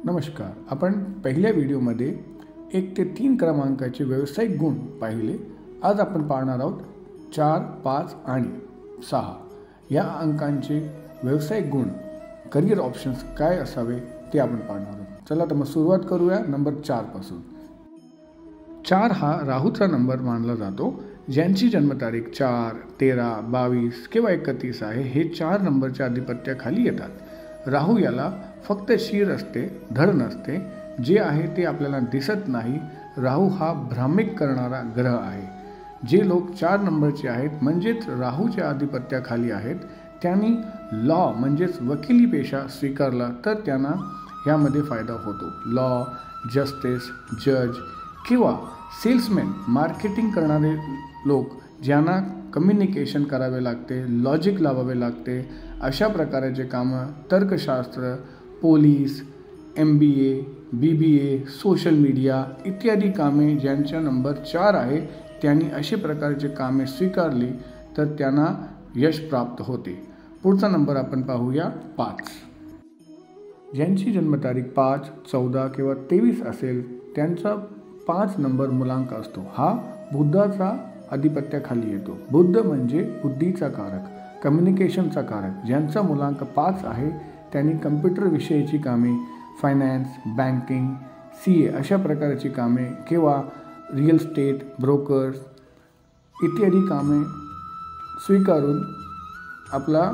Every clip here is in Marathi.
नमस्कार. आपण पहिल्या व्हिडिओमध्ये 1 ते 3 क्रमांकाचे व्यावसायिक गुण पाहिले. आज आपण पाहणार आहोत 4, 5 आणि 6 या अंकांचे व्यावसायिक गुण, करिअर ऑप्शन्स काय असावे ते आपण पाहणार आहोत. चला तर मग सुरुवात करूया नंबर 4 पासून. 4 हा राहूचा नंबर मानला जातो. ज्यांची जन्मतारीख 4, 13, 22 किंवा 31 आहे हे 4 नंबरच्या आधिपत्याखाली येतात. राहू याला फक्त शीर असते, धड नसते. जे आहे ते आपल्याला दिसत नाही. राहू हा भ्रामिक करणारा ग्रह आहे. जे लोक 4 नंबरचे आहेत म्हणजेच राहूच्या आधिपत्याखाली आहेत त्यांनी लॉ म्हणजेच वकिली पेशा स्वीकारला तर त्यांना यामध्ये फायदा होतो. लॉ, जस्टिस, जज किंवा सेल्समॅन, मार्केटिंग करणारे लोक ज्यांना कम्युनिकेशन करावे लागते, लॉजिक लावावे लागते, अशा प्रकारचे कामं, तर्कशास्त्र, police, MBA, BBA, social media इत्यादी कामे ज्यांचा नंबर 4 आहे त्यांनी अशा प्रकारचे कामे स्वीकारली तर त्यांना यश प्राप्त होते. पुढचा नंबर आपण पाहूया 5. ज्यांची जन्मतारीख 5, 14 किंवा 23 असेल त्यांचा 5 नंबर मुलांक असतो. हा बुद्धाचा आधिपत्याखाली येतो. बुद्ध म्हणजे बुद्धीचा कारक, कम्युनिकेशनचा कारक. ज्यांचा मुलांक 5 आहे त्यांनी कम्प्युटर विषयीची कामे, फायनान्स, बँकिंग, CA अशा प्रकारची कामे किंवा रिअल स्टेट, ब्रोकर्स इत्यादी कामे स्वीकारून आपला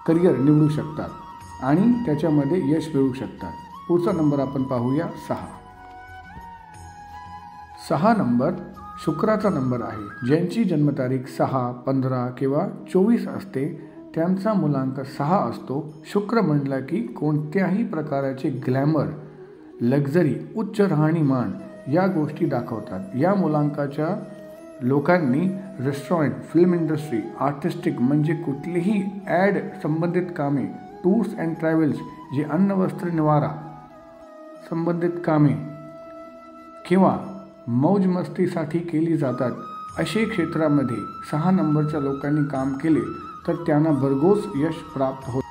करिअर निवडू शकतात आणि त्याच्यामध्ये यश मिळवू शकतात. पुढचा नंबर आपण पाहूया 6. 6 नंबर शुक्राचा नंबर आहे. ज्यांची जन्मतारीख 6, 15 किंवा 24 असते त्यांचा मुलांक 6 असतो. शुक्र म्हणला की कोणत्याही प्रकारचे ग्लॅमर, लक्झरी, उच्च राहणीमान या गोष्टी दाखवतात. या मुलांकाच्या लोकांनी रेस्टॉरंट, फिल्म इंडस्ट्री, आर्टिस्टिक म्हणजे कुठलीही ॲड संबंधित कामे, टूर्स अँड ट्रॅव्हल्स जे अन्न, वस्त्र, निवारा संबंधित कामे किंवा मौज मस्तीसाठी केली जातात असे क्षेत्रामध्ये 6 नंबरच्या लोकांनी काम केले तर त्यांना भरघोस यश प्राप्त होते.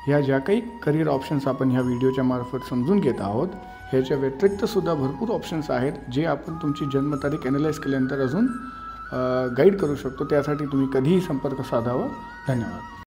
ह्या ज्या काही करिअर ऑप्शन्स आपण ह्या व्हिडिओच्या मार्फत समजून घेत आहोत ह्याच्या व्यतिरिक्त सुद्धा भरपूर ऑप्शन्स आहेत जे आपण तुमची जन्मतारीख ॲनलाइज केल्यानंतर अजून गाईड करू शकतो. त्यासाठी तुम्ही कधीही संपर्क साधावा. धन्यवाद.